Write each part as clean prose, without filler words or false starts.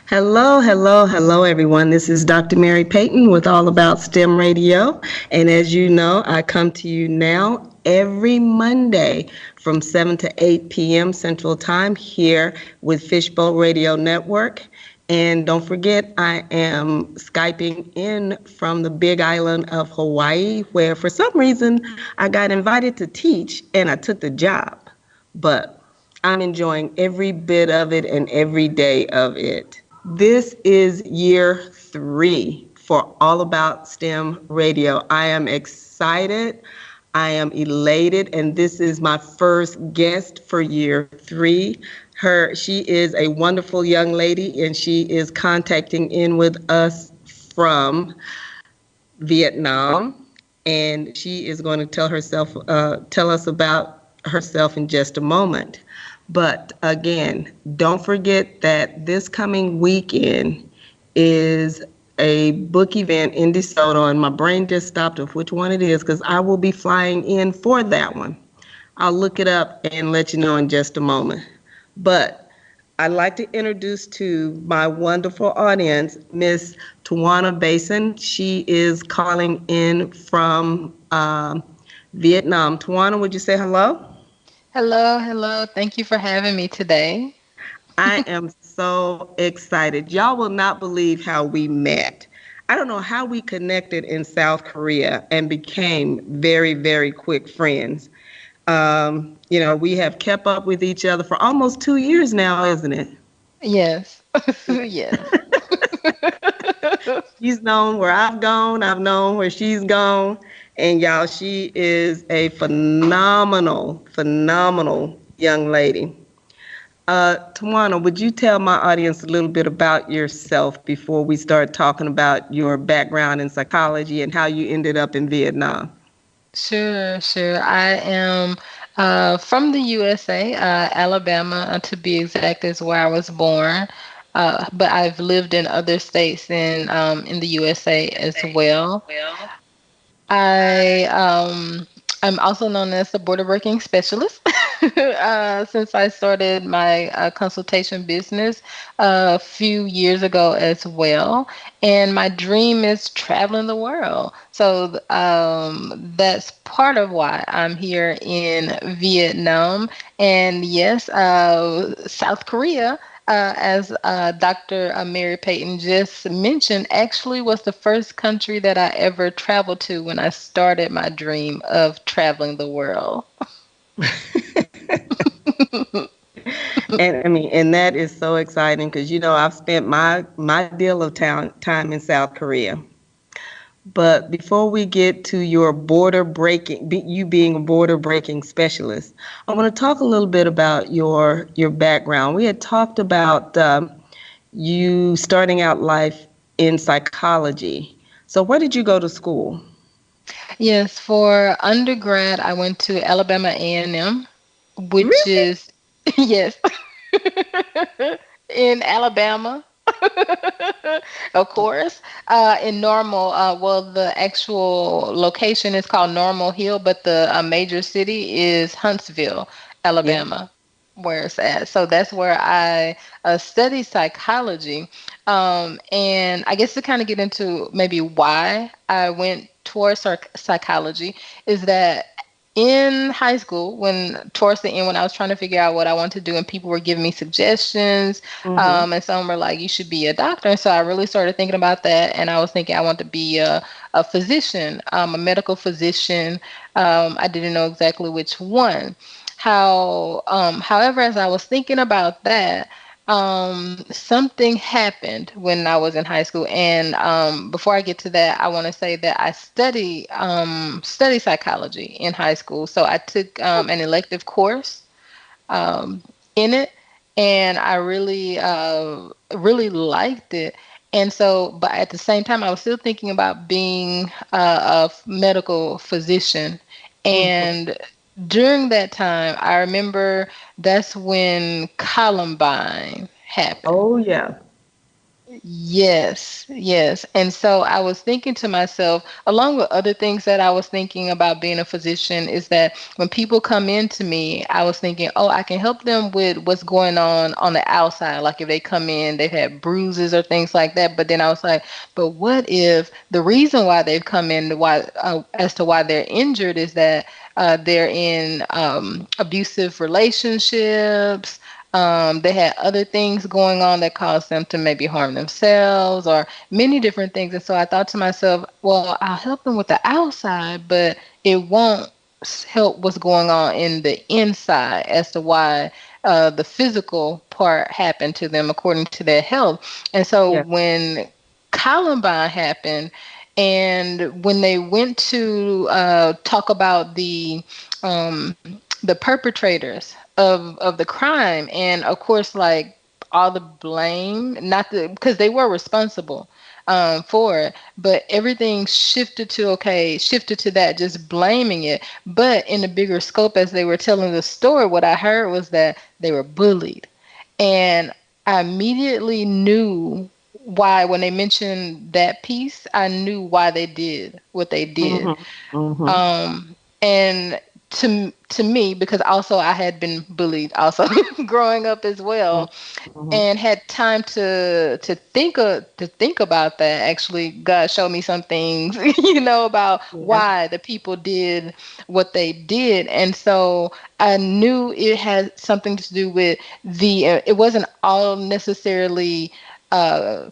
Hello, hello, hello, everyone. This is Dr. Mary Payton with All About STEM Radio. And as you know, I come to you now every Monday from 7 to 8 p.m. Central Time here with Fishbowl Radio Network. And don't forget, I am Skyping in from the big island of Hawaii, where for some reason I got invited to teach and I took the job. But I'm enjoying every bit of it and every day of it. This is year 3 for All About STEM Radio. I am excited. I am elated, and this is my first guest for year 3. She is a wonderful young lady, and she is contacting in with us from Vietnam, and she is going to tell us about herself in just a moment. But again, don't forget that this coming weekend is a book event in DeSoto, and my brain just stopped of which one it is because I will be flying in for that one. I'll look it up and let you know in just a moment. But I'd like to introduce to my wonderful audience, Miss Tiwanda Bason. She is calling in from Vietnam. Tiwanda, would you say hello? Hello, hello. Thank you for having me today. I am so excited. Y'all will not believe how we met. I don't know how we connected in South Korea and became very, very quick friends. We have kept up with each other for almost 2 years now, isn't it? Yes. Yes. She's known where I've gone, I've known where she's gone, and y'all, she is a phenomenal, phenomenal young lady. Tawana, would you tell my audience a little bit about yourself before we start talking about your background in psychology and how you ended up in Vietnam? Sure, sure. I am from the USA, Alabama, to be exact, is where I was born. But I've lived in other states in the USA as well. I I'm also known as the border working specialist since I started my consultation business a few years ago as well. And my dream is traveling the world. So that's part of why I'm here in Vietnam. And yes, South Korea, as Dr. Mary Payton just mentioned, actually was the first country that I ever traveled to when I started my dream of traveling the world. And that is so exciting because I've spent my deal of time in South Korea. But before we get to your you being a border breaking specialist, I want to talk a little bit about your background. We had talked about you starting out life in psychology. So where did you go to school? Yes, for undergrad, I went to Alabama A&M, which Really? is, yes, in Alabama. Of course. In Normal, well, the actual location is called Normal Hill, but the major city is Huntsville, Yeah. Alabama, where it's at. So that's where I study psychology. And I guess to kind of get into maybe why I went towards psychology is that in high school, when towards the end, when I was trying to figure out what I wanted to do, and people were giving me suggestions, Mm-hmm. and some were like, "You should be a doctor." And so I really started thinking about that, and I was thinking I want to be a physician, a medical physician. I didn't know exactly which one. However, as I was thinking about that, something happened when I was in high school, and before I get to that, I want to say that I study psychology in high school. So I took an elective course um, in it, and I really liked it. And so, but at the same time, I was still thinking about being medical physician. Mm-hmm. And during that time, I remember that's when Columbine happened. Oh yeah. Yes, yes. And so I was thinking to myself, along with other things that I was thinking about being a physician, is that when people come into me, I was thinking, oh, I can help them with what's going on the outside. Like if they come in, they've had bruises or things like that. But then I was like, but what if the reason why they've come in, why as to why they're injured, is that they're in abusive relationships, they had other things going on that caused them to maybe harm themselves or many different things. And so I thought to myself, well, I'll help them with the outside, but it won't help what's going on in the inside as to why the physical part happened to them according to their health. And so Yeah. when Columbine happened, and when they went to talk about the perpetrators of the crime, and of course, like all the blame, not the because they were responsible for it, but everything shifted to that, just blaming it. But in the bigger scope, as they were telling the story, what I heard was that they were bullied, and I immediately knew why when they mentioned that piece. I knew why they did what they did. Mm-hmm. Mm-hmm. And to me, because also I had been bullied also growing up as well, Mm-hmm. and had time to think about that. Actually, God showed me some things, about Yeah. why the people did what they did, and so I knew it had something to do with the. It wasn't all necessarily uh,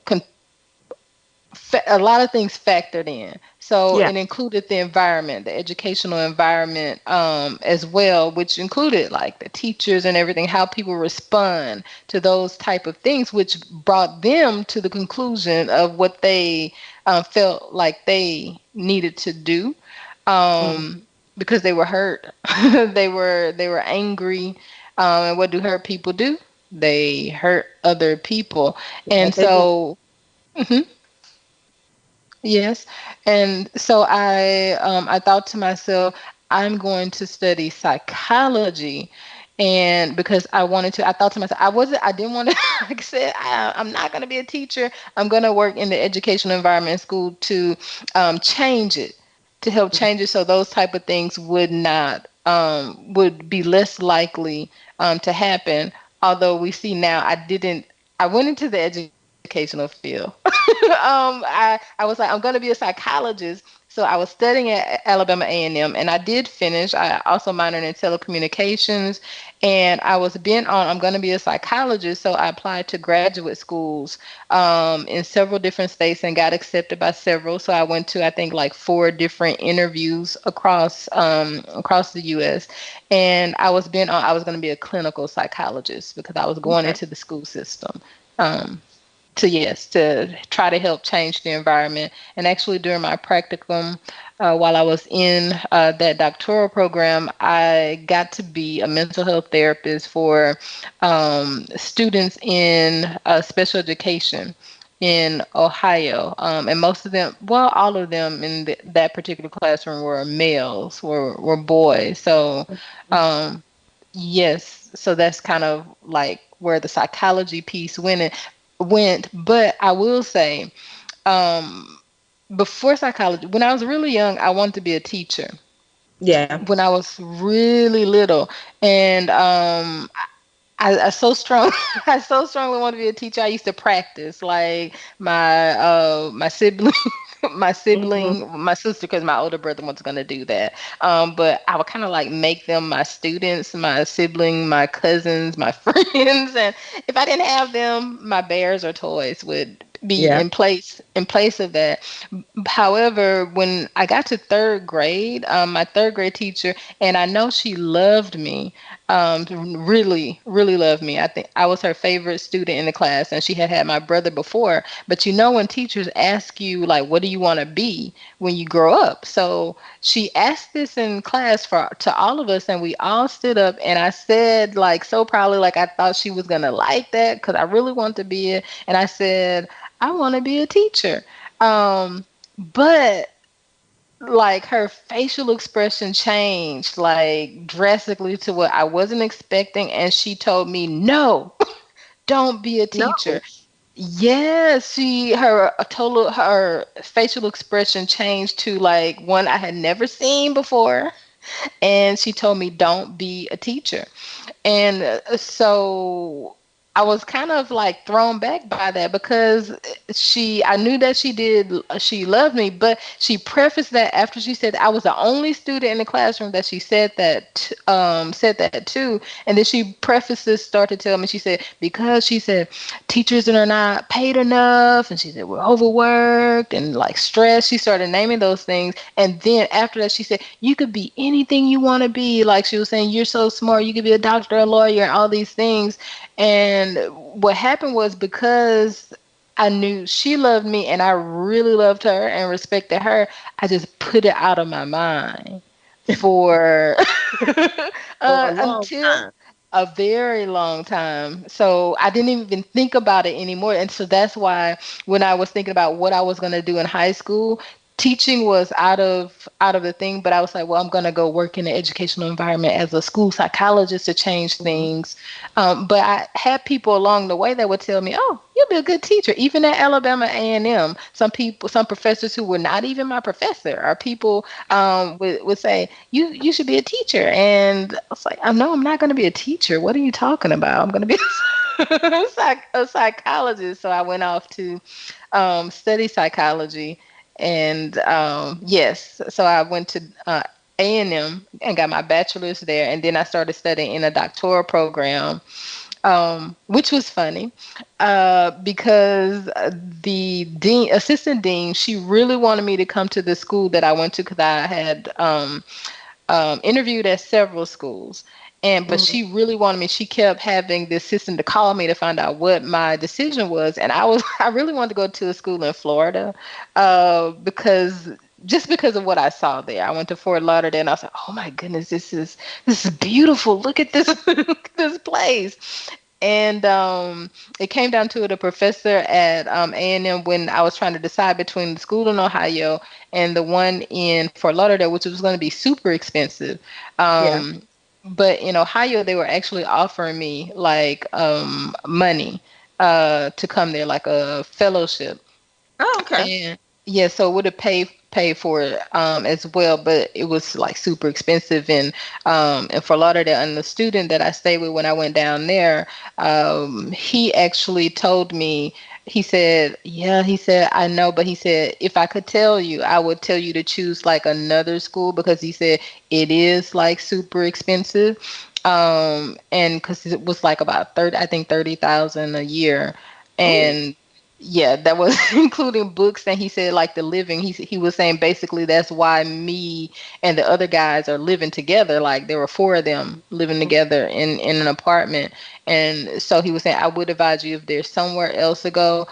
a lot of things factored in. So Yeah. it included the environment, the educational environment as well, which included like the teachers and everything, how people respond to those type of things, which brought them to the conclusion of what they felt like they needed to do Mm-hmm. because they were hurt, they were angry, and what do hurt people do? They hurt other people, Yeah, and they do. so. Mhm. Yes. And so I thought to myself, I'm going to study psychology. And because I wanted to, I thought to myself, I didn't want to, like I said, I'm not going to be a teacher. I'm going to work in the educational environment in school to change it, to help change it so those type of things would be less likely to happen. Although we see now, I went into the educational field. I was like, I'm going to be a psychologist. So I was studying at Alabama A&M, and I did finish. I also minored in telecommunications, and I was bent on I'm going to be a psychologist. So I applied to graduate schools in several different states and got accepted by several. So I went to I think like four different interviews across the U.S. And I was bent on I was going to be a clinical psychologist because I was going Okay. into the school system. Um, to try to help change the environment. And actually during my practicum, while I was in that doctoral program, I got to be a mental health therapist for students in special education in Ohio. And most of them, well, all of them in that particular classroom were males, were boys. So um, yes, so that's kind of like where the psychology piece went. But I will say, um, before psychology, when I was really young, I wanted to be a teacher. Yeah. When I was really little, and I so strong I so strongly want to be a teacher. I used to practice like my sibling Mm-hmm. my sister, because my older brother was going to do that. But I would kind of like make them my students, my sibling, my cousins, my friends, and if I didn't have them, my bears or toys would be Yeah. in place of that. However, when I got to third grade, my third grade teacher, and I know she loved me, really, really loved me. I think I was her favorite student in the class, and she had had my brother before. But when teachers ask you, like, what do you want to be when you grow up? So she asked this in class to all of us, and we all stood up, and I said, like, so proudly, like I thought she was gonna like that because I really wanted to be it, and I said, I want to be a teacher. But like her facial expression changed like drastically to what I wasn't expecting, and she told me, "No, don't be a teacher." No. Yeah, her facial expression changed to like one I had never seen before, and she told me, "Don't be a teacher." And so I was kind of like thrown back by that because I knew that she loved me, but she prefaced that after she said I was the only student in the classroom that she said that to. And then she prefaced this, started to tell me, she said, because she said teachers are not paid enough, and she said we're overworked and like stressed. She started naming those things, and then after that she said you could be anything you want to be. Like she was saying, you're so smart, you could be a doctor, a lawyer, and all these things. And what happened was, because I knew she loved me and I really loved her and respected her, I just put it out of my mind for For a long until time. a very long time. So I didn't even think about it anymore. And so that's why when I was thinking about what I was going to do in high school, teaching was out of the thing. But I was like, well, I'm going to go work in the educational environment as a school psychologist to change Mhm. things. But I had people along the way that would tell me, oh, you'll be a good teacher. Even at Alabama A&M, some professors who were not even my professor, or people would say, you should be a teacher. And I was like, oh, no, I'm not going to be a teacher. What are you talking about? I'm going to be a psychologist. So I went off to study psychology. And yes, so I went to A&M and got my bachelor's there. And then I started studying in a doctoral program, which was funny because the assistant dean, she really wanted me to come to the school that I went to because I had interviewed at several schools. But Mhm. she really wanted me. She kept having the assistant to call me to find out what my decision was, and I really wanted to go to a school in Florida, because just because of what I saw there. I went to Fort Lauderdale, and I was like, oh my goodness, this is beautiful. Look at this look at this place. And it came down to it. A professor at A&M, when I was trying to decide between the school in Ohio and the one in Fort Lauderdale, which was going to be super expensive. Yeah. Um, but in Ohio, they were actually offering me like money to come there, like a fellowship. Oh, okay. And yeah, so it would have paid for it as well, but it was like super expensive. And for Lauderdale, and the student that I stayed with when I went down there, he actually told me, he said, yeah, he said, I know, but he said, if I could tell you, I would tell you to choose like another school, because he said it is like super expensive. And because it was like about 30, I think 30,000 a year. Oh, And yeah, that was including books. And he said like the living. He was saying basically that's why me and the other guys are living together. Like there were four of them living together in an apartment. And so he was saying I would advise you, if there's somewhere else to go,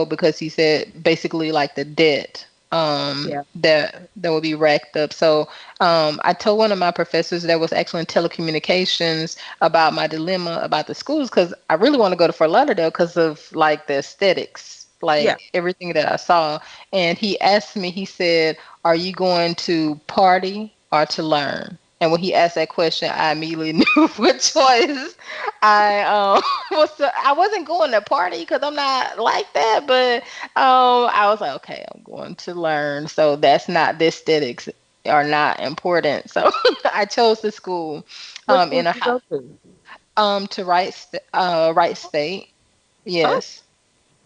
because he said basically like the debt yeah. that would be racked up. So I told one of my professors that was actually in telecommunications about my dilemma about the schools, because I really want to go to Fort Lauderdale because of like the aesthetics, Yeah. like everything that I saw. And he asked me, he said, are you going to party or to learn? And when he asked that question, I immediately knew what choice I wasn't going to party because I'm not like that, but I was like, okay, I'm going to learn. So that's not, the aesthetics are not important. So I chose the school What school in did you go to? to Wright State. Oh. Yes.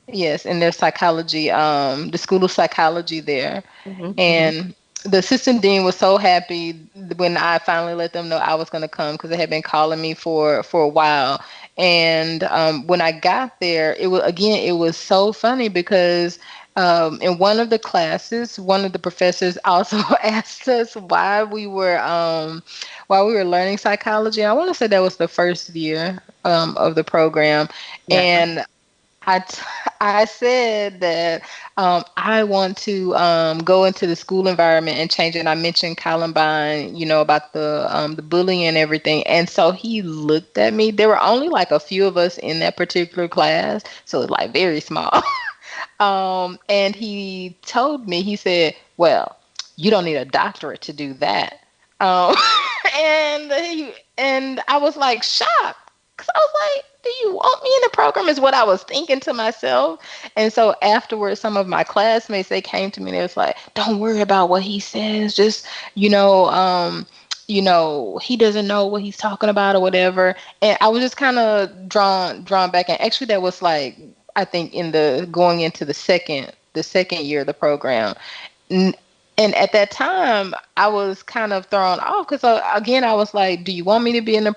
Yes, and there's psychology, the school of psychology there. Mhm. Mhm. And the assistant dean was so happy when I finally let them know I was going to come, because they had been calling me for a while. And when I got there, it was so funny because in one of the classes, one of the professors also asked us why we were learning psychology. I want to say that was the first year of the program. Yeah. And I, t- I said that I want to go into the school environment and change it. And I mentioned Columbine, about the bullying and everything. And so he looked at me. There were only like a few of us in that particular class, so it's like very small. And he told me, he said, "Well, you don't need a doctorate to do that." Um, and I was like shocked, because I was like, "Do you want me in the program, is what I was thinking to myself. And so afterwards, some of my classmates, they came to me and they was like, don't worry about what he says. Just, you know, he doesn't know what he's talking about or whatever. And I was just kind of drawn back. And actually that was like, I think in the going into the second year of the program. N- And at that time, I was kind of thrown off because, again, I was like, "Do you want me to be in the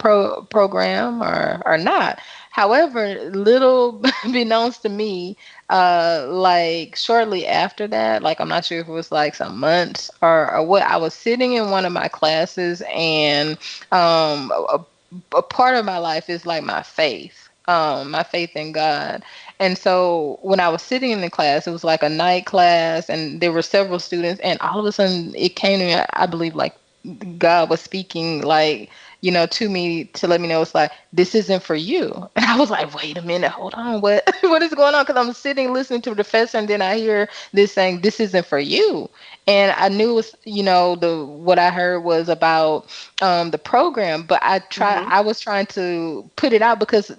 program or not?" However, little beknownst to me, like shortly after that, like I'm not sure if it was like some months or what, I was sitting in one of my classes, and a part of my life is like my faith in God. And so when I was sitting in the class, it was like a night class, and there were several students, and all of a sudden it came to me, I believe like God was speaking, like, to me to let me know, it's like, this isn't for you. And I was like, wait a minute, hold on, what what is going on? Because I'm sitting listening to the professor, and then I hear this saying, this isn't for you. And I knew it was, the what I heard was about the program, but Mm-hmm. I was trying to put it out because,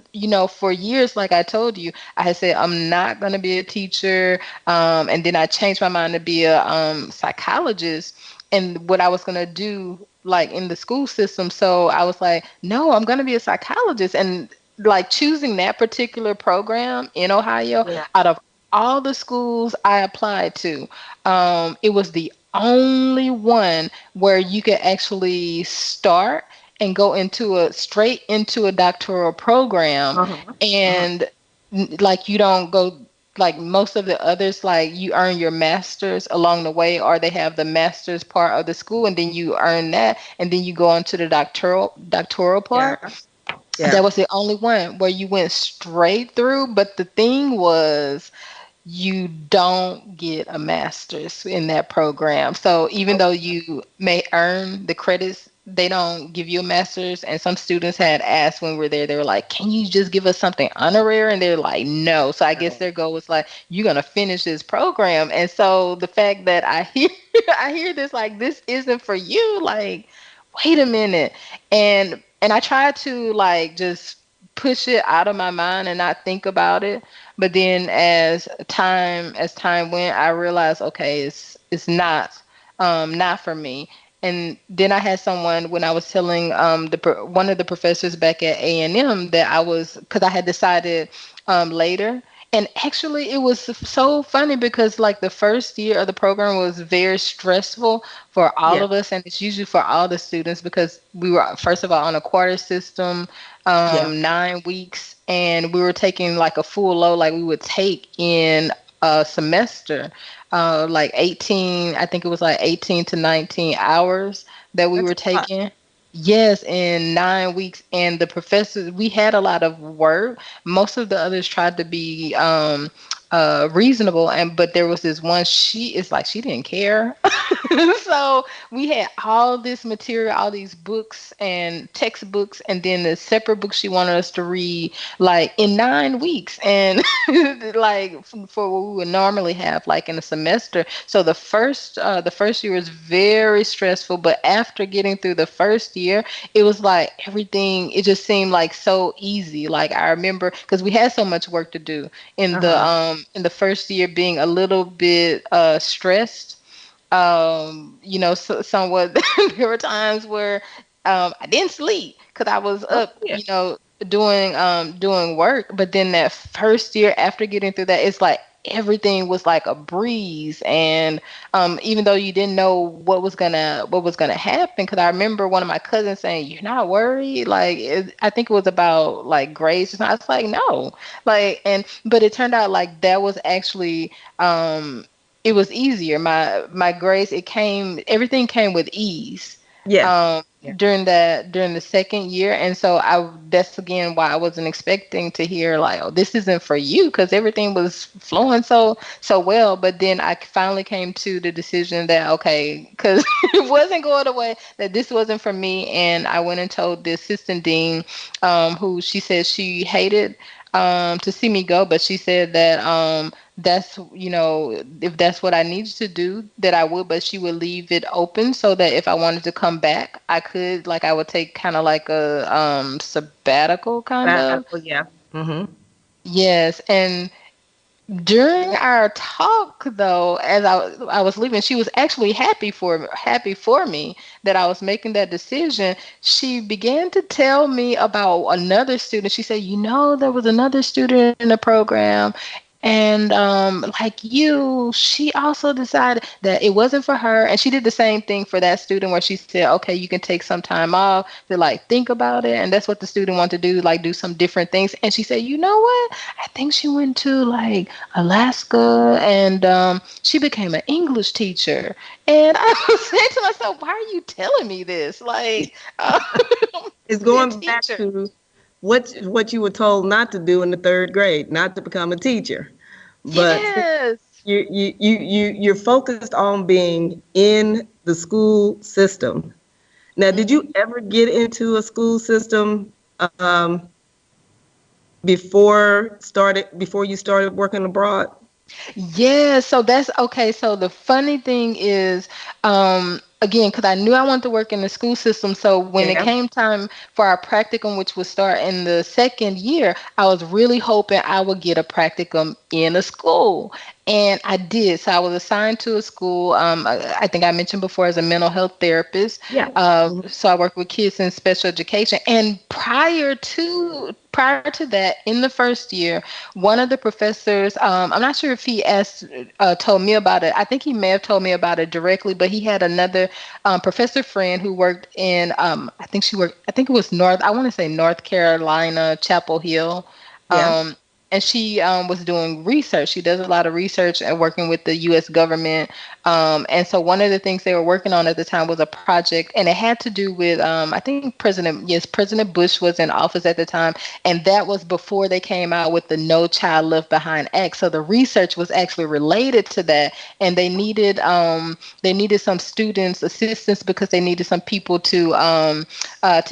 for years, like I told you, I had said I'm not going to be a teacher, and then I changed my mind to be a psychologist, and what I was going to do, like in the school system. So I was like, no, I'm going to be a psychologist. And like choosing that particular program in Ohio, Yeah. out of all the schools I applied to, it was the only one where you could actually start and go straight into a doctoral program. Uh-huh. Uh-huh. And like, you don't go like most of the others, like you earn your master's along the way, or they have the master's part of the school, and then you earn that, and then you go on to the doctoral part. Yeah. That Yeah. was the only one where you went straight through. But the thing was, you don't get a master's in that program. So even though you may earn the credits, they don't give you a master's. And some students had asked when we were there, they were like, can you just give us something honorary? And they're like, no. So I guess No. their goal was like, you're going to finish this program. And so the fact that I hear, I hear this, like, this isn't for you, like, wait a minute. And I tried to like just push it out of my mind and not think about it. But then as time went, I realized, okay, it's not for me. And then I had someone, when I was telling one of the professors back at A&M, that I was, because I had decided later. And actually, it was so funny because like the first year of the program was very stressful for all Yeah. of us, and it's usually for all the students because we were first of all on a quarter system, Yeah. 9 weeks, and we were taking like a full load, like we would take in a semester, like 18, I think it was like 18 to 19 hours that we That's were a lot. taking. Yes, in 9 weeks. And the professors, we had a lot of work. Most of the others tried to be reasonable, but there was this one, she is like, she didn't care. So we had all this material, all these books and textbooks, and then the separate books she wanted us to read, like in 9 weeks, and like for what we would normally have like in a semester. So the first year was very stressful, but after getting through the first year, it was like everything. It just seemed like so easy. Like I remember because we had so much work to do Uh-huh. in the first year, being a little bit stressed, somewhat. There were times where I didn't sleep because I was Oh, up, yeah. doing work. But then that first year, after getting through that, it's like everything was like a breeze. And even though you didn't know what was gonna happen, because I remember one of my cousins saying, "You're not worried?" Like I think it was about like grades. And I was like, "No," like, but it turned out like that was actually. It was easier. My grades, everything came with ease Yeah. um Yeah. during the second year. And so that's again why I wasn't expecting to hear like, oh, this isn't for you, because everything was flowing so well. But then I finally came to the decision that, okay, because it wasn't going away, that this wasn't for me. And I went and told the assistant dean, who she said she hated to see me go, but she said that that's, if that's what I needed to do, that I would, but she would leave it open so that if I wanted to come back, I could, like, I would take kind of like a sabbatical kind of. Sabbatical, yeah. Mm-hmm. Yes, and during our talk, though, as I was leaving, she was actually happy for me that I was making that decision. She began to tell me about another student. She said, "You know, there was another student in the program, and like you, she also decided that it wasn't for her, and she did the same thing for that student, where she said, okay, you can take some time off to like think about it, and that's what the student wanted to do, like do some different things." And she said, "You know what? I think she went to like Alaska, and she became an English teacher." And I was saying to myself, "Why are you telling me this? Like, It's be a going back teacher." to what you were told not to do in the third grade, not to become a teacher. But Yes. you're focused on being in the school system. Now, did you ever get into a school system um, before you started working abroad? Yeah, so that's okay. So the funny thing is, again, because I knew I wanted to work in the school system. So when it Yeah. came time for our practicum, which would start in the second year, I was really hoping I would get a practicum in a school. And I did. So I was assigned to a school. I think I mentioned before, as a mental health therapist. Yeah. Mhm. So I work with kids in special education. And prior to that, in the first year, one of the professors, I'm not sure if he told me about it. I think he may have told me about it directly, but he had another professor friend who worked in, I think it was I want to say North Carolina, Chapel Hill. Yeah. Um, and she was doing research. She does a lot of research and working with the U.S. government. And so one of the things they were working on at the time was a project, and it had to do with, I think President Bush was in office at the time, and that was before they came out with the No Child Left Behind Act. So the research was actually related to that, and they needed some students assistance because they needed some people to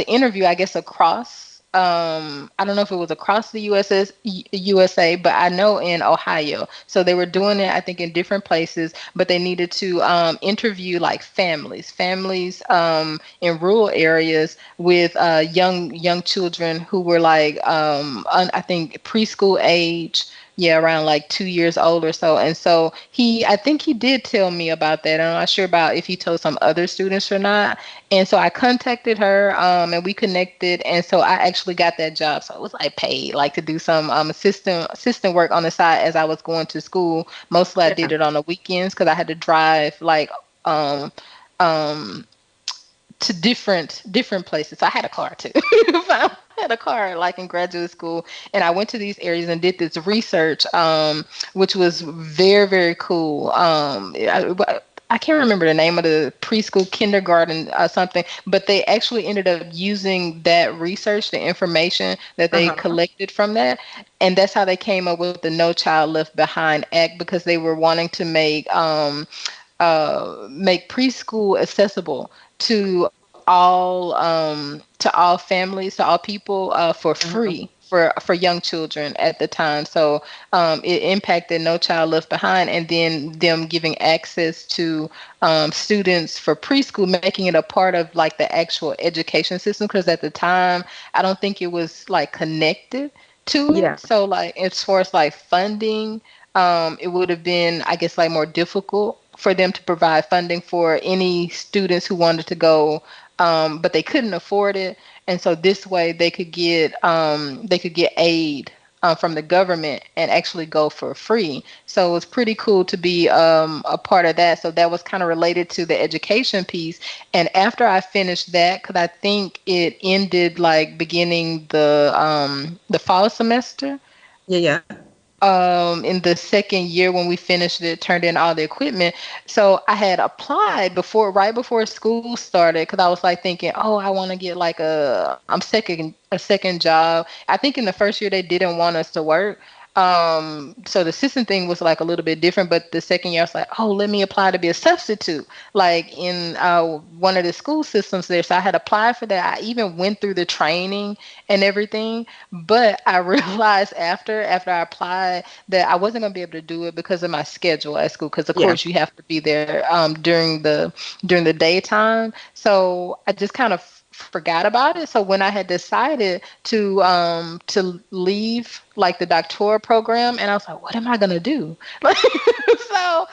interview, I guess, across. I don't know if it was across the USA, but I know in Ohio. So they were doing it, I think, in different places, but they needed to interview like families in rural areas with young children who were like I think preschool age, yeah, around like 2 years old or so. And so I think he did tell me about that. I'm not sure about if he told some other students or not. And so I contacted her, and we connected, and so I actually got that job. So it was like paid, like to do some assistant work on the side as I was going to school. Mostly I did Yeah. it on the weekends because I had to drive like um um to different places. So I had a car too. I had a car like in graduate school, and I went to these areas and did this research, which was very cool. I can't remember the name of the preschool, kindergarten, something, but they actually ended up using that research, the information that they Uh-huh. collected from that, and that's how they came up with the No Child Left Behind Act, because they were wanting to make preschool accessible to all families, to all people, for Uh-huh. free for young children at the time. So it impacted No Child Left Behind, and then them giving access to students for preschool, making it a part of like the actual education system. Because at the time, I don't think it was like connected to Yeah. it. So like as far as like funding, it would have been, I guess, like more difficult for them to provide funding for any students who wanted to go, but they couldn't afford it. And so this way they could get aid from the government and actually go for free. So it was pretty cool to be a part of that. So that was kind of related to the education piece. And after I finished that, because I think it ended like beginning the fall semester, Yeah. Yeah. in the second year when we finished it, turned in all the equipment. So I had applied right before school started, because I was like thinking, oh, I want to get like a second job. I think in the first year they didn't want us to work. So the assistant thing was like a little bit different, but the second year I was like, oh, let me apply to be a substitute, like in one of the school systems there. So I had applied for that. I even went through the training and everything, but I realized after I applied that I wasn't going to be able to do it because of my schedule at school. Because of Yeah. course you have to be there during the daytime. So I just kind of forgot about it. So when I had decided to leave like the doctoral program, and I was like, what am I gonna do? Like, so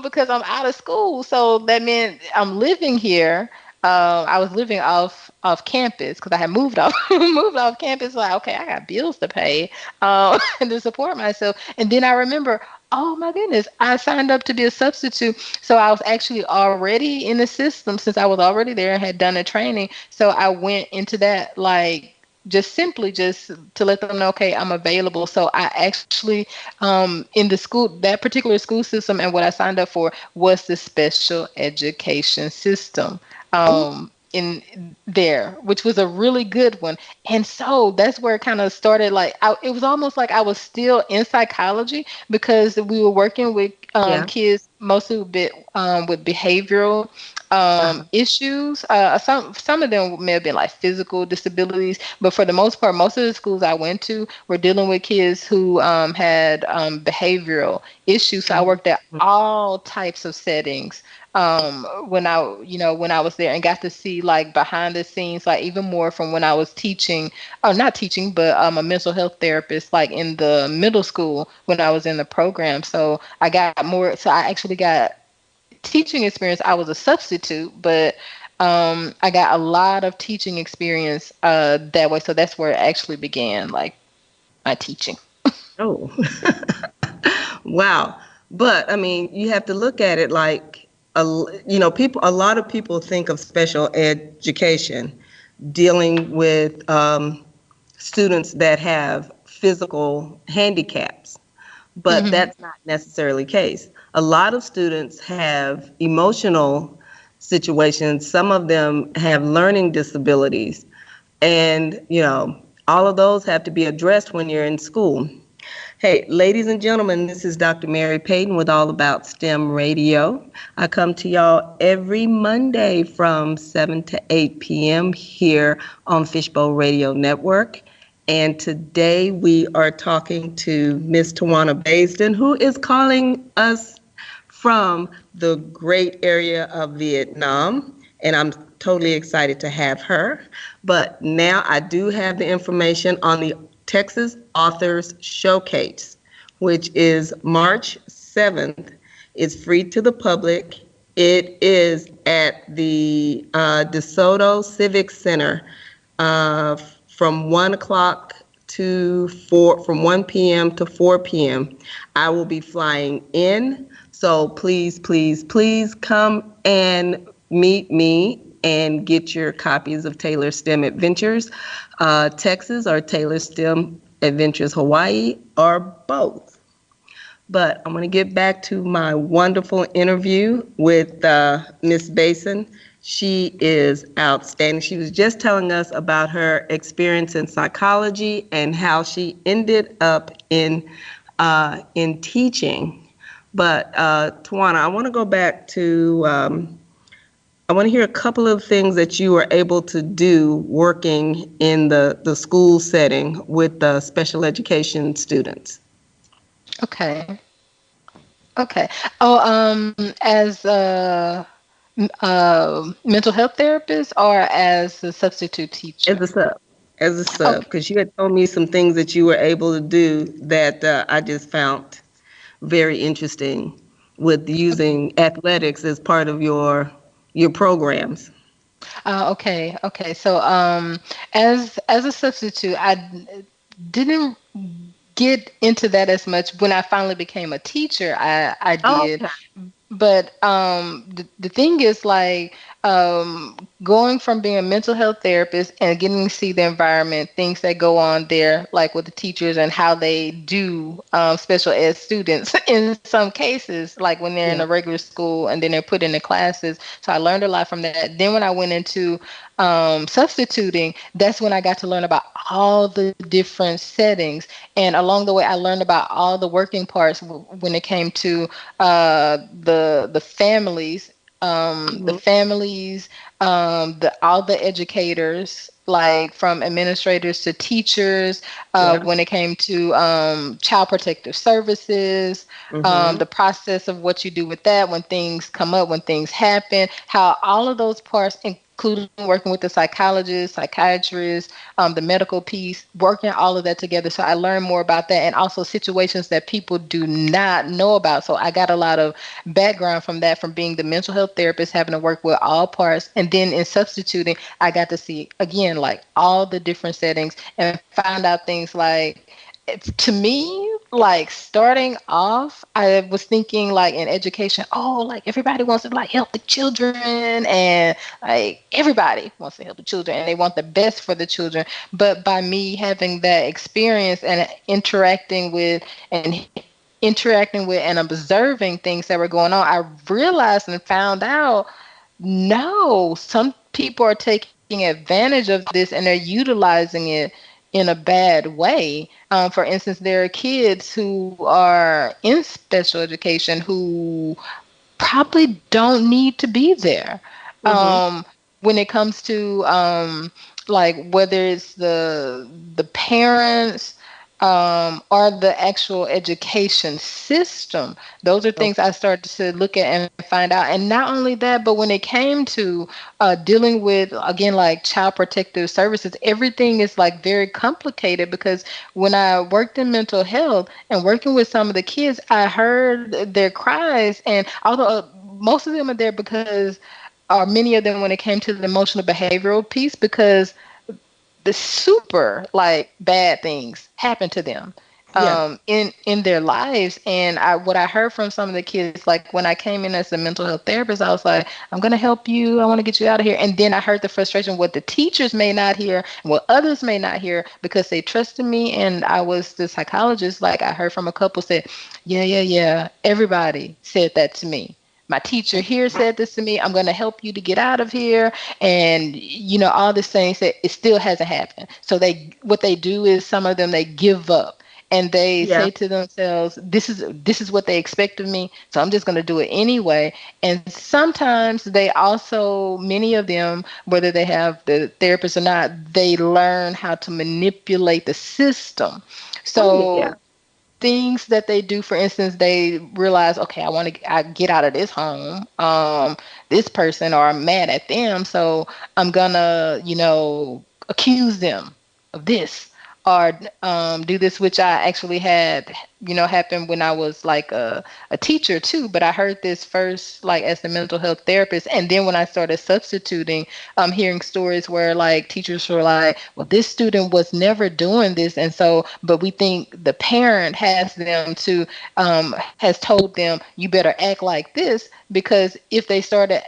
because I'm out of school, so that meant I'm living here. I was living off campus because I had moved off moved off campus. Like, okay, I got bills to pay and to support myself. And then I remember, oh my goodness, I signed up to be a substitute. So I was actually already in the system since I was already there and had done a training. So I went into that like just simply just to let them know, okay, I'm available. So I actually in the school, that particular school system, and what I signed up for was the special education system Oh, in there, which was a really good one. And so that's where it kind of started. Like it was almost like I was still in psychology because we were working with yeah. kids mostly with behavioral Uh-huh. issues. Some of them may have been like physical disabilities, but for the most part, most of the schools I went to were dealing with kids who had behavioral issues. So I worked at Mhm. all types of settings when I was there and got to see like behind the scenes, like even more from when I was teaching, or not teaching, but a mental health therapist, like in the middle school when I was in the program. So I got more. So I actually got teaching experience. I was a substitute, but I got a lot of teaching experience that way. So that's where it actually began, like my teaching. Oh, wow. But I mean, you have to look at it like, a lot of people think of special education dealing with students that have physical handicaps, but Hmm. that's not necessarily the case. A lot of students have emotional situations. Some of them have learning disabilities, and all of those have to be addressed when you're in school. Hey, ladies and gentlemen, this is Dr. Mary Payton with All About STEM Radio. I come to y'all every Monday from 7 to 8 p.m. here on Fishbowl Radio Network. And today we are talking to Miss Tiwanda Bason, who is calling us from the great area of Vietnam. And I'm totally excited to have her. But now I do have the information on the Texas Authors Showcase, which is March 7th. It's free to the public. It is at the DeSoto Civic Center uh, from 1 o'clock to 4, from 1 p.m. to 4 p.m. I will be flying in, so please, please, please come and meet me and get your copies of Taylor STEM Adventures Texas or Taylor STEM Adventures Hawaii or both. But I'm going to get back to my wonderful interview with Miss Bason. She is outstanding. She was just telling us about her experience in psychology and how she ended up in teaching. But Tawana, I want to go back to I want to hear a couple of things that you were able to do working in the school setting with the special education students. Okay. Okay. Oh, as a mental health therapist or as a substitute As teacher? a sub, as a sub, Okay. because you had told me some things that you were able to do that I just found very interesting with using athletics as part of your programs. Okay. Okay. So, as a substitute, didn't get into that as much. When I finally became a teacher, I Oh, did. okay. But the thing is like going from being a mental health therapist and getting to see the environment, things that go on there, like with the teachers and how they do special ed students in some cases, like when they're in a Yeah. regular school and then they're put into classes. So I learned a lot from that. Then when I went into substituting, that's when I got to learn about all the different settings. And along the way, I learned about all the working parts when it came to the families, the Hmm. families, the all the educators, like from administrators to teachers, Yeah. when it came to child protective services, Hmm. the process of what you do with that when things come up, when things happen, how all of those parts, including working with the psychologist, psychiatrist, the medical piece, working all of that together. So I learned more about that, and also situations that people do not know about. So I got a lot of background from that, from being the mental health therapist, having to work with all parts. And then in substituting, I got to see, again, like all the different settings and find out things like, to me, like starting off, I was thinking like in education, oh, like everybody wants to like help the children, and like everybody wants to help the children and they want the best for the children. But by me having that experience and interacting with and observing things that were going on, I realized and found out, no, some people are taking advantage of this and they're utilizing it in a bad way. For instance, there are kids who are in special education who probably don't need to be there. Mm-hmm. When it comes to like whether it's the parents, or the actual education system, those are things I started to look at and find out. And not only that, but when it came to dealing with, again, like child protective services, everything is like very complicated, because when I worked in mental health and working with some of the kids, I heard their cries. And although most of them are there because, or many of them, when it came to the emotional behavioral piece, because the super like bad things happen to them Yeah. in their lives. And what I heard from some of the kids, like when I came in as a mental health therapist, I was like, I'm going to help you, I want to get you out of here. And then I heard the frustration, what the teachers may not hear and what others may not hear, because they trusted me and I was the psychologist. Like I heard from a couple said, yeah, everybody said that to me. My teacher here said this to me. I'm going to help you to get out of here. And all these things, that it still hasn't happened. So what they do is, some of them, they give up and they Yeah. say to themselves, this is what they expect of me, so I'm just going to do it anyway. And sometimes they also, many of them, whether they have the therapist or not, they learn how to manipulate the system. Oh, yeah. So things that they do, for instance, they realize, okay, I get out of this home, this person, or I'm mad at them, so I'm gonna accuse them of this, or do this, which I actually had happen when I was like a teacher too. But I heard this first, like as the mental health therapist, and then when I started substituting, hearing stories where like teachers were like, well, this student was never doing this, and so, but we think the parent has told them, you better act like this, because if they started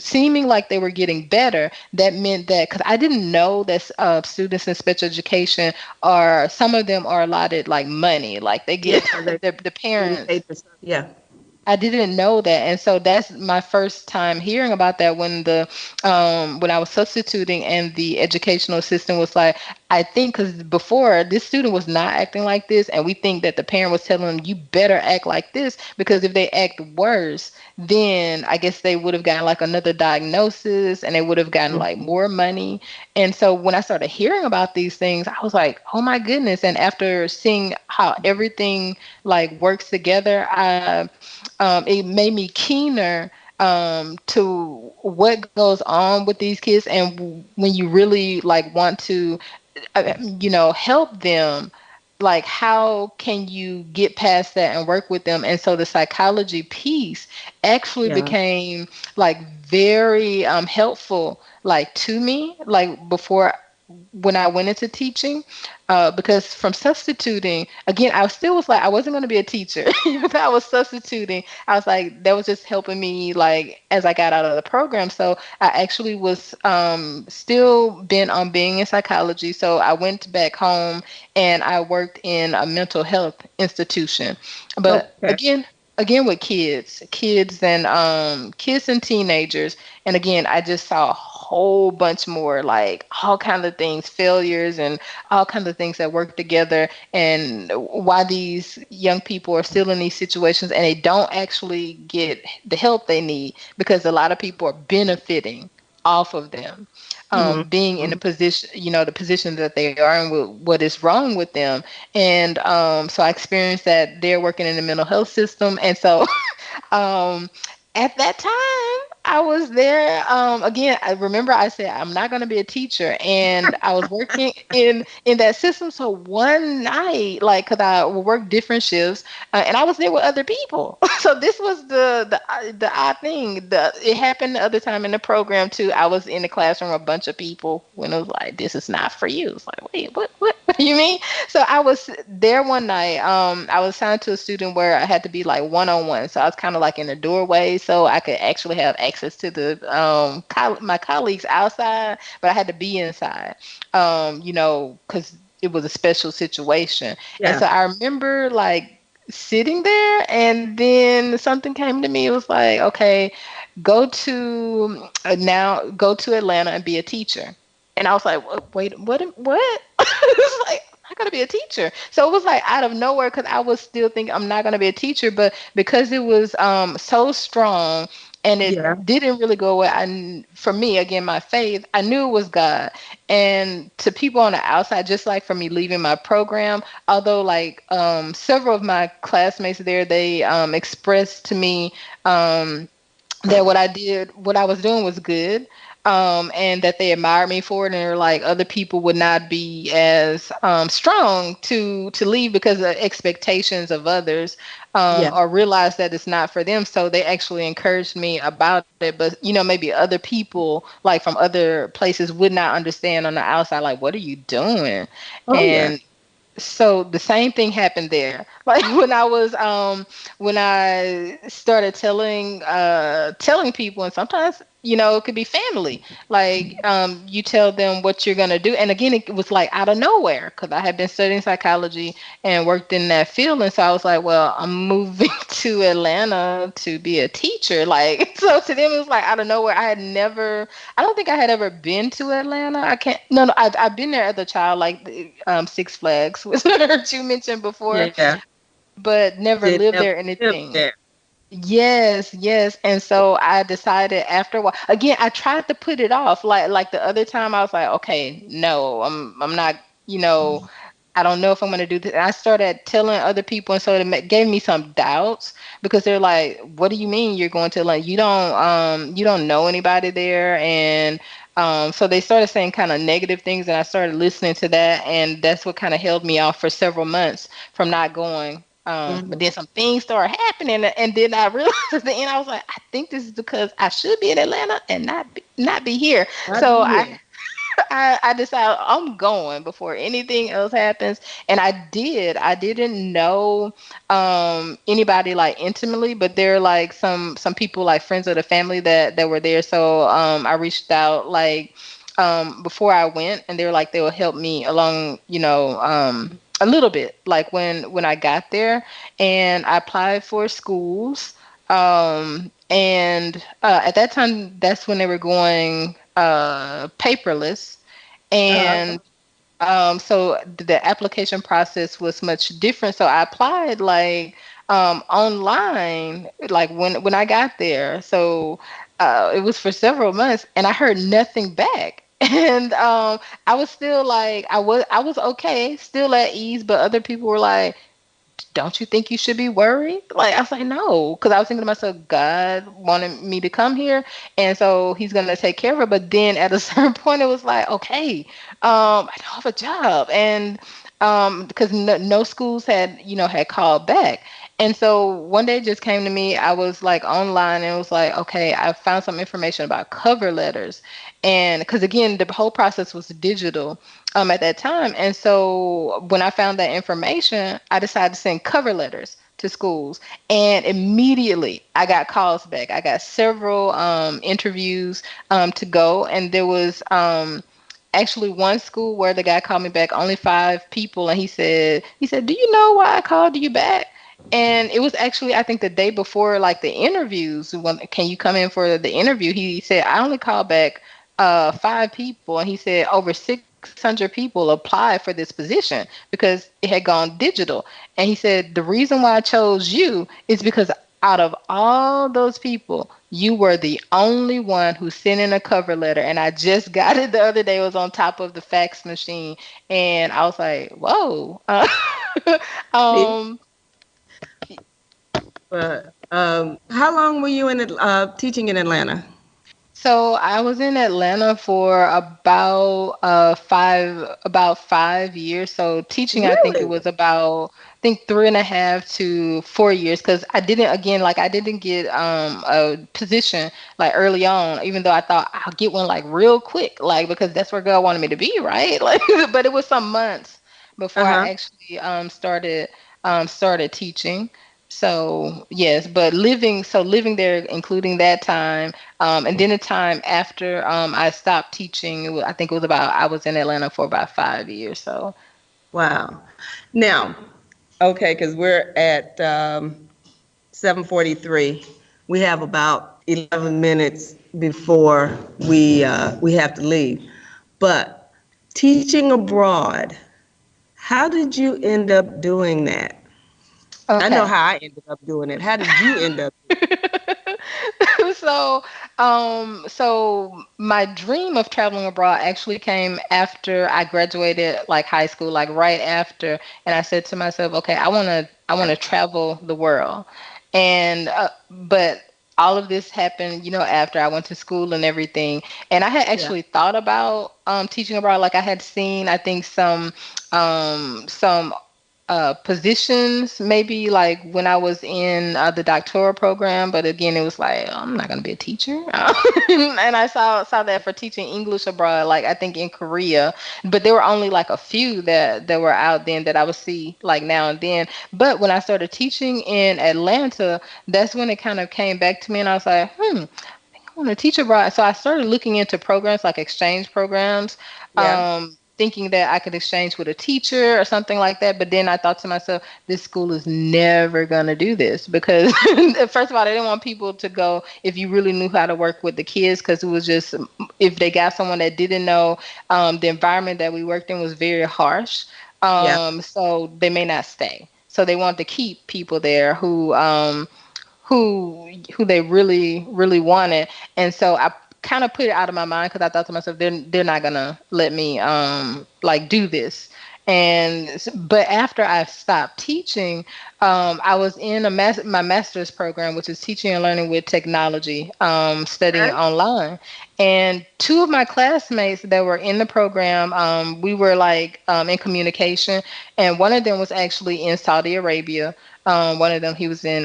seeming like they were getting better, that meant that, because I didn't know that students in special education are, some of them are allotted like money, like they Yeah. get They the getting parents. paid for stuff. Yeah. I didn't know that, and so that's my first time hearing about that, when I was substituting, and the educational assistant was like, I think, because before, this student was not acting like this, and we think that the parent was telling them, you better act like this, because if they act worse, then I guess they would have gotten like another diagnosis, and they would have gotten like Mhm. more money. And so when I started hearing about these things, I was like, oh my goodness. And after seeing how everything like works together, it made me keener to what goes on with these kids, and when you really like want to help them, like how can you get past that and work with them. And so the psychology piece actually Yeah. became like very helpful, like to me, like before, when I went into teaching, because from substituting, again, I still was like, I wasn't going to be a teacher. Even though I was substituting, I was like, that was just helping me, like, as I got out of the program. So I actually was still bent on being in psychology. So I went back home and I worked in a mental health institution. But Okay. again with kids and teenagers. And again, I just saw a whole bunch more, like all kinds of things, failures and all kinds of things that work together, and why these young people are still in these situations and they don't actually get the help they need, because a lot of people are benefiting off of them, being in the Mm-hmm. position, the position that they are, and what is wrong with them. And so I experienced that they're working in the mental health system. And so um, at that time, I was there. Again, I remember I said I'm not going to be a teacher, and I was working in that system. So one night, like, cause I would work different shifts, and I was there with other people. So this was the odd thing. It happened the other time in the program too. I was in the classroom with a bunch of people when it was like, this is not for you. It's like, wait, what do you mean? So I was there one night. I was assigned to a student where I had to be like one on one. So I was kind of like in the doorway, so I could actually have access to the my colleagues outside, but I had to be inside. Because it was a special situation, and Yeah. so I remember like sitting there, and then something came to me. It was like, okay, go to Atlanta and be a teacher. And I was like, wait, what? It's like, I'm not gonna be a teacher. So it was like out of nowhere because I was still thinking I'm not gonna be a teacher, but because it was so strong and Yeah. it didn't really go away. For me, again, my faith, I knew it was God. And to people on the outside, just like for me leaving my program, although like several of my classmates there, they expressed to me that what I was doing was good, and that they admired me for it, and they're like other people would not be as strong to leave because of expectations of others, Yeah. or realize that it's not for them. So they actually encouraged me about it, but maybe other people like from other places would not understand on the outside, like, what are you doing? Oh, yeah. And so the same thing happened there. Like when I started telling people, and sometimes it could be family, like you tell them what you're gonna do, and again it was like out of nowhere because I had been studying psychology and worked in that field, and so I was like, well, I'm moving to Atlanta to be a teacher. Like, so to them it was like out of nowhere. I don't think I had ever been to Atlanta. I can't. No, no. I've been there as a child, like Six Flags, which I heard you mentioned before, Yeah. but never Did lived never there. live Anything. there. Yes, yes. And so I decided after a while. Again, I tried to put it off. Like the other time, I was like, okay, no, I'm not. You know, I don't know if I'm going to do this. And I started telling other people, and so it gave me some doubts because they're like, "What do you mean you're going to like you don't know anybody there?" And so they started saying kind of negative things, and I started listening to that, and that's what kind of held me off for several months from not going. But Mhm. then some things started happening, and then I realized at the end, I was like, I think this is because I should be in Atlanta and not be here. I'd So be I here. I decided I'm going before anything else happens. And I did. I didn't know anybody like intimately, but there are like some people like friends of the family that were there. So I reached out like before I went, and they were like they will help me along, a little bit like when I got there, and I applied for schools. And at that time, that's when they were going paperless, Uh-huh. and so the application process was much different. So I applied like online, like when I got there. So it was for several months, and I heard nothing back. And I was still like I was okay, still at ease, but other people were like, don't you think you should be worried? Like, I was like, no, because I was thinking to myself, God wanted me to come here, and so He's gonna take care of it. But then at a certain point, it was like, okay, I don't have a job, and because no schools had called back. And so one day it just came to me. I was like online and it was like, okay, I found some information about cover letters. And because again, the whole process was digital at that time. And so when I found that information, I decided to send cover letters to schools. And immediately I got calls back. I got several interviews to go. And there was actually one school where the guy called me back, only 5 people. And he said, do you know why I called you back? And it was actually, I think, the day before, like the interviews. Can you come in for the interview? He said, I only called back 5 people, and he said over 600 people applied for this position because it had gone digital. And he said the reason why I chose you is because out of all those people, you were the only one who sent in a cover letter, and I just got it the other day. It was on top of the fax machine, and I was like, whoa. See, um, but how long were you in teaching in Atlanta? So I was in Atlanta for about 5 years. So teaching, I think it Really? was about I think 3.5 to 4 years because I didn't get a position like early on, even though I thought I'll get one like real quick, like because that's where God wanted me to be, right? Like, but it was some months before I Uh-huh. actually started teaching. So yes, but living there, including that time. And then the time after I stopped teaching, I think it was about, I was in Atlanta for about 5 years. So, Wow. Now, okay, because we're at 7:43. We have about 11 minutes before we have to leave. But teaching abroad, how did you end up doing that? I know okay. how I ended up doing it. How did you end up? so so my dream of traveling abroad actually came after I graduated like high school, like right after, and I said to myself, okay, I want to travel the world. And but all of this happened, after I went to school and everything. And I had Yeah. actually thought about teaching abroad. Like I had seen, I think some positions maybe like when I was in the doctoral program, but again it was like, "Oh, I'm not going to be a teacher." And I saw that for teaching English abroad, like I think in Korea, but there were only like a few that were out then that I would see like now and then. But when I started teaching in Atlanta, that's when it kind of came back to me, and I was like, I want to teach abroad. So I started looking into programs like exchange programs, Yeah. thinking that I could exchange with a teacher or something like that. But then I thought to myself, this school is never going to do this because, first of all, they didn't want people to go if you really knew how to work with the kids, because it was just, if they got someone that didn't know, the environment that we worked in was very harsh. Yeah. So they may not stay. So they wanted to keep people there who they really wanted. And so I kind of put it out of my mind because I thought to myself, they're not gonna let me like do this. But after I stopped teaching, I was in my master's program, which is teaching and learning with technology, studying Okay. online. And two of my classmates that were in the program, we were like in communication, and one of them was actually in Saudi Arabia. One of them, he was in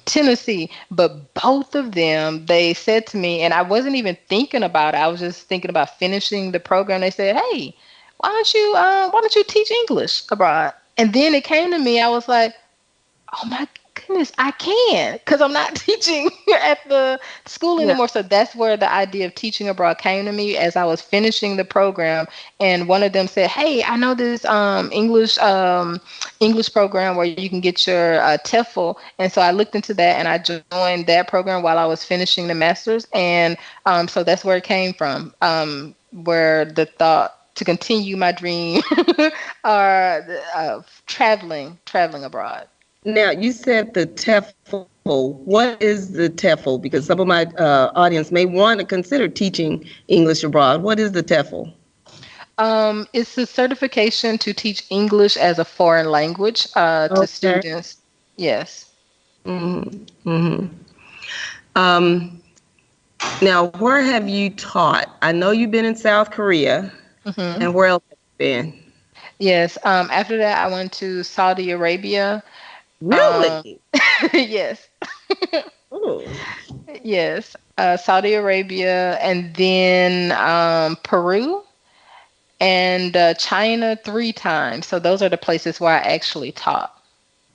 Tennessee. But both of them, they said to me, and I wasn't even thinking about it. I was just thinking about finishing the program. They said, "Hey, why don't you teach English abroad?" And then it came to me. I was like, oh my goodness, I can, because I'm not teaching at the school Yeah. anymore. So that's where the idea of teaching abroad came to me as I was finishing the program. And one of them said, "Hey, I know this English program where you can get your TEFL." And so I looked into that and I joined that program while I was finishing the master's. And so that's where it came from, where the thought to continue my dream or traveling abroad. Now, you said the TEFL. What is the TEFL? Because some of my audience may want to consider teaching English abroad. What is the TEFL? It's a certification to teach English as a foreign language to Okay. students. Yes. Mm-hmm. Mm-hmm. Um, Now, where have you taught? I know you've been in South Korea, hmm and where else have you been? Yes. After that, I went to Saudi Arabia. Um, Really? yes. Oh. Yes. Saudi Arabia, and then Peru and China 3 times. So those are the places where I actually taught.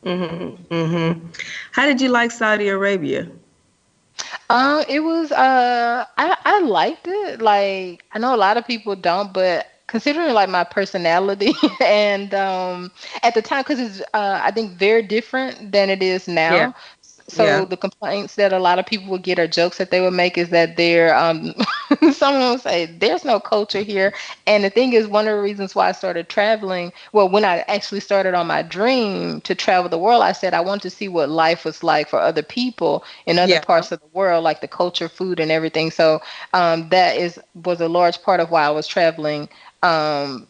Mm-hmm. Mm-hmm. How did you like Saudi Arabia? It was I liked it. Like I know a lot of people don't, but considering like my personality and at the time, because it's I think very different than it is Yeah. now. So Yeah. the complaints that a lot of people would get or jokes that they would make is that they're someone would say there's no culture here. And the thing is, one of the reasons why I started traveling, well, when I actually started on my dream to travel the world, I said I wanted to see what life was like for other people in other Yeah. parts of the world, like the culture, food, and everything. So that was a large part of why I was traveling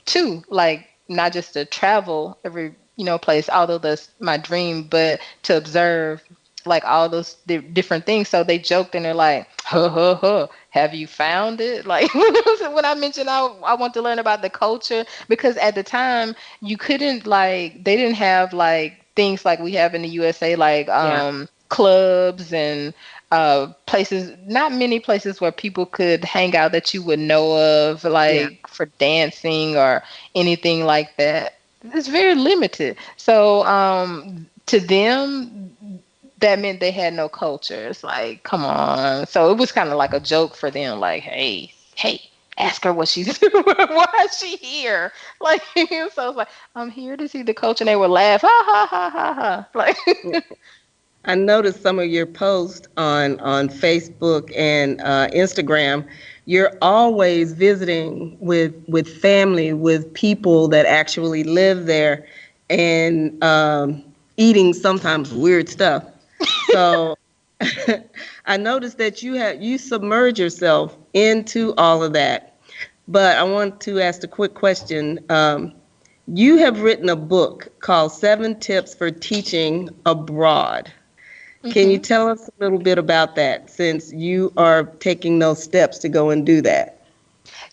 too. Like not just to travel every place, although that's my dream, but to observe like all those different things. So they joked and they're like, huh, huh, huh, have you found it? Like when I mentioned I want to learn about the culture, because at the time you couldn't, like, they didn't have like things like we have in the USA, like Yeah. clubs and places, not many places where people could hang out that you would know of, Yeah. like for dancing or anything like that. It's very limited. So to them, that meant they had no culture. It's like, come on. So it was kind of like a joke for them, like, hey, hey, ask her what she's doing. Why is she here? Like, so it's like, I'm here to see the culture. And they would laugh, ha ha ha ha ha. Like, I noticed some of your posts on Facebook and Instagram. You're always visiting with family, with people that actually live there, and eating sometimes weird stuff. So I noticed that you submerge yourself into all of that. But I want to ask a quick question. You have written a book called Seven Tips for Teaching Abroad. Can you mhm. tell us a little bit about that, since you are taking those steps to go and do that?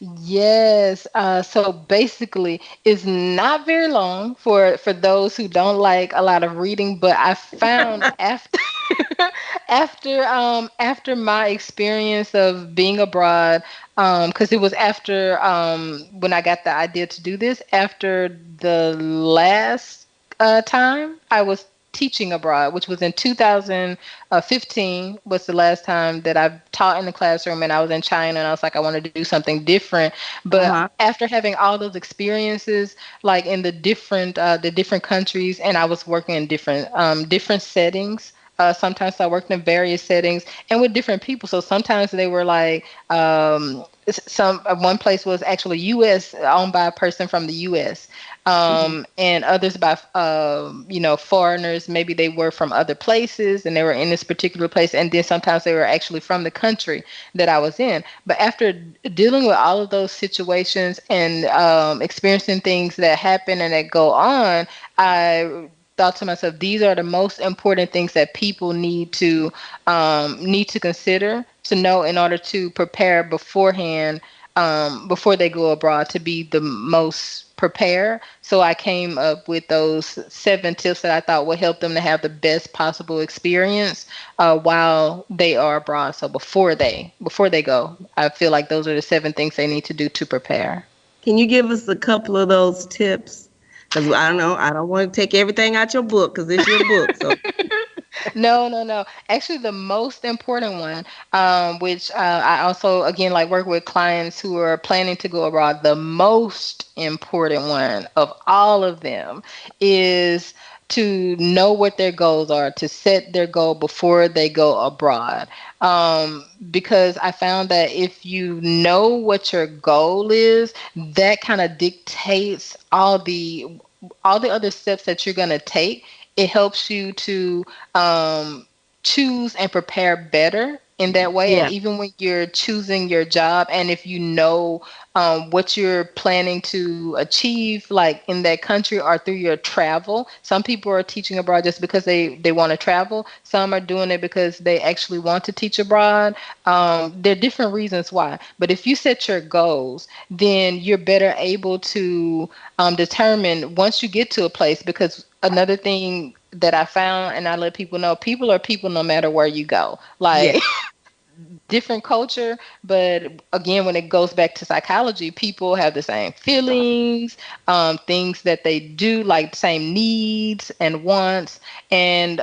Yes. So basically, it's not very long for those who don't like a lot of reading. But I found after after my experience of being abroad, because it was after when I got the idea to do this, after the last time I was teaching abroad, which was in 2015, was the last time that I taught in the classroom, and I was in China, and I was like, I want to do something different. But Uh-huh. after having all those experiences, like in the different countries, and I was working in different settings. Sometimes I worked in various settings and with different people. So sometimes they were like, one place was actually U.S., owned by a person from the U.S., Mhm. and others by foreigners. Maybe they were from other places and they were in this particular place, and then sometimes they were actually from the country that I was in. But after dealing with all of those situations and experiencing things that happen and that go on, I thought to myself, these are the most important things that people need to consider, to know, in order to prepare beforehand, before they go abroad, to be the most prepared. So I came up with those 7 tips that I thought would help them to have the best possible experience while they are abroad. So before they go, I feel like those are the 7 things they need to do to prepare. Can you give us a couple of those tips? Because I don't know, I don't want to take everything out your book because it's your book. So, No, no, no. Actually, the most important one, which I also, again, like work with clients who are planning to go abroad, the most important one of all of them is to know what their goals are, to set their goal before they go abroad. Because I found that if you know what your goal is, that kind of dictates all the other steps that you're going to take. It helps you to um, choose and prepare better in that way. And yeah, even when you're choosing your job, and if you know what you're planning to achieve, like in that country or through your travel, some people are teaching abroad just because they want to travel. Some are doing it because they actually want to teach abroad. There are different reasons why. But if you set your goals, then you're better able to determine once you get to a place. Because another thing that I found, and I let people know, people are people no matter where you go. yeah, Like different culture, but again, when it goes back to psychology, people have the same feelings, things that they do, like same needs and wants, and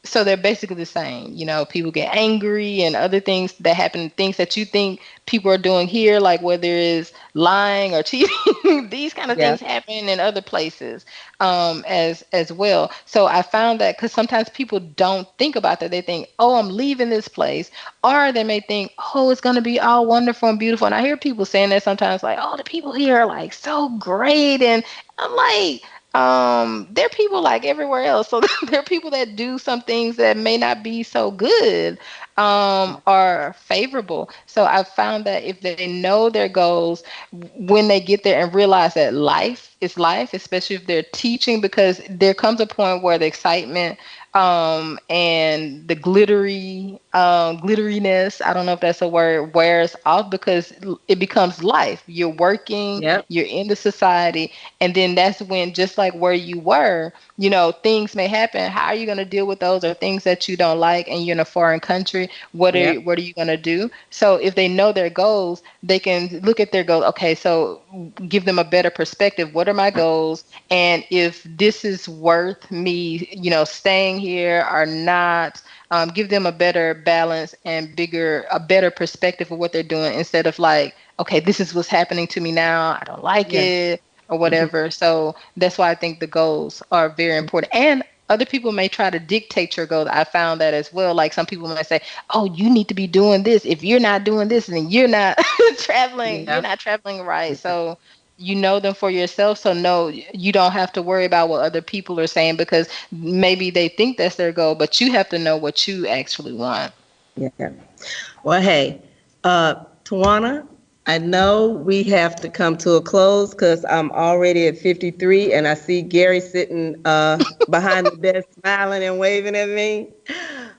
so they're basically the same. People get angry and other things that happen, things that you think people are doing here, like whether it's lying or cheating. These kind of yeah, things happen in other places as well. So I found that, because sometimes people don't think about that. They think, oh, I'm leaving this place, or they may think, oh, it's going to be all wonderful and beautiful. And I hear people saying that sometimes, like, oh, the people here are like so great. And I'm like, there are people like everywhere else. So there are people that do some things that may not be so good or favorable. So I've found that if they know their goals, when they get there and realize that life is life, especially if they're teaching, because there comes a point where the excitement and the glitteriness, I don't know if that's a word, wears off because it becomes life. You're working, Yep. you're in the society, and then that's when, just like where you were, things may happen. How are you going to deal with those, or things that you don't like, and you're in a foreign country? Yep. What are you going to do? So if they know their goals, they can look at their goals. Okay, so give them a better perspective. What are my goals? And if this is worth me, staying here or not, give them a better balance and a better perspective of what they're doing, instead of like, okay, this is what's happening to me now. I don't like Yeah. it or Mhm. whatever. So that's why I think the goals are very important. And other people may try to dictate your goals. I found that as well. Like some people might say, "Oh, you need to be doing this. If you're not doing this, then you're not traveling. You're Yeah. not traveling right." So you know them for yourself. So no, you don't have to worry about what other people are saying, because maybe they think that's their goal, but you have to know what you actually want. Yeah. Well, hey, Tawana, I know we have to come to a close because I'm already at 53 and I see Gary sitting behind the desk smiling and waving at me.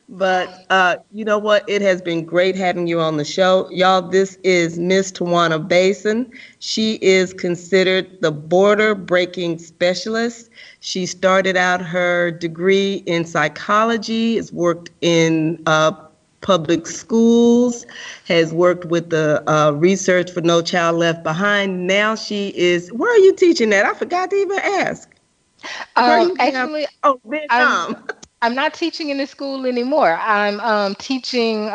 But you know what? It has been great having you on the show. Y'all, this is Miss Tiwanda Bason. She is considered the border breaking specialist. She started out her degree in psychology, has worked in public schools, has worked with the Research for No Child Left Behind. Now she is, where are you teaching at? I forgot to even ask. Where are you now? Actually, Oh, I'm Vietnam. I'm not teaching in the school anymore. I'm teaching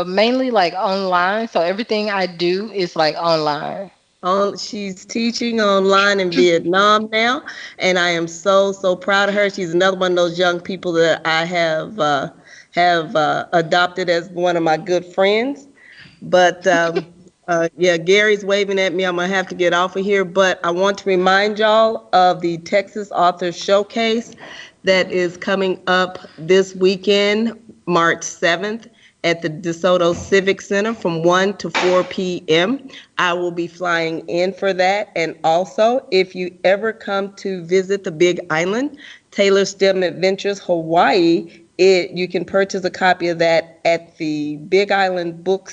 mainly like online. So everything I do is like online. She's teaching online in Vietnam now, and I am so proud of her. She's another one of those young people that I have adopted as one of my good friends. But yeah, Gary's waving at me. I'm gonna have to get off of here. But I want to remind y'all of the Texas Authors Showcase that is coming up this weekend, March 7th, at the DeSoto Civic Center from 1 to 4 p.m. I will be flying in for that. And also, if you ever come to visit the Big Island, Taylor STEM Adventures Hawaii, you can purchase a copy of that at the Big Island book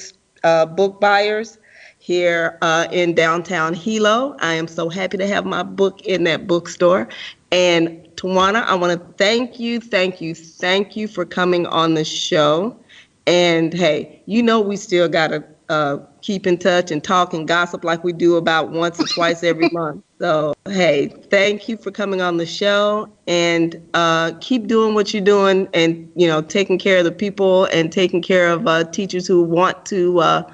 buyers here in downtown Hilo. I am so happy to have my book in that bookstore. And Tawana, I want to thank you for coming on the show. And hey, we still got to keep in touch and talk and gossip like we do about once or twice every month. So, hey, thank you for coming on the show and keep doing what you're doing and, taking care of the people and taking care of teachers who want to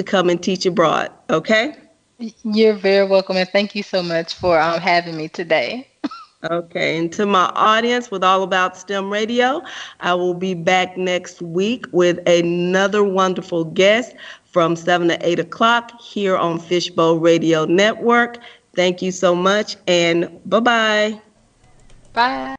come and teach abroad. Okay? You're very welcome, and thank you so much for having me today. Okay, and to my audience with All About STEM Radio, I will be back next week with another wonderful guest from 7 to 8 o'clock here on Fishbowl Radio Network. Thank you so much, and bye-bye. Bye.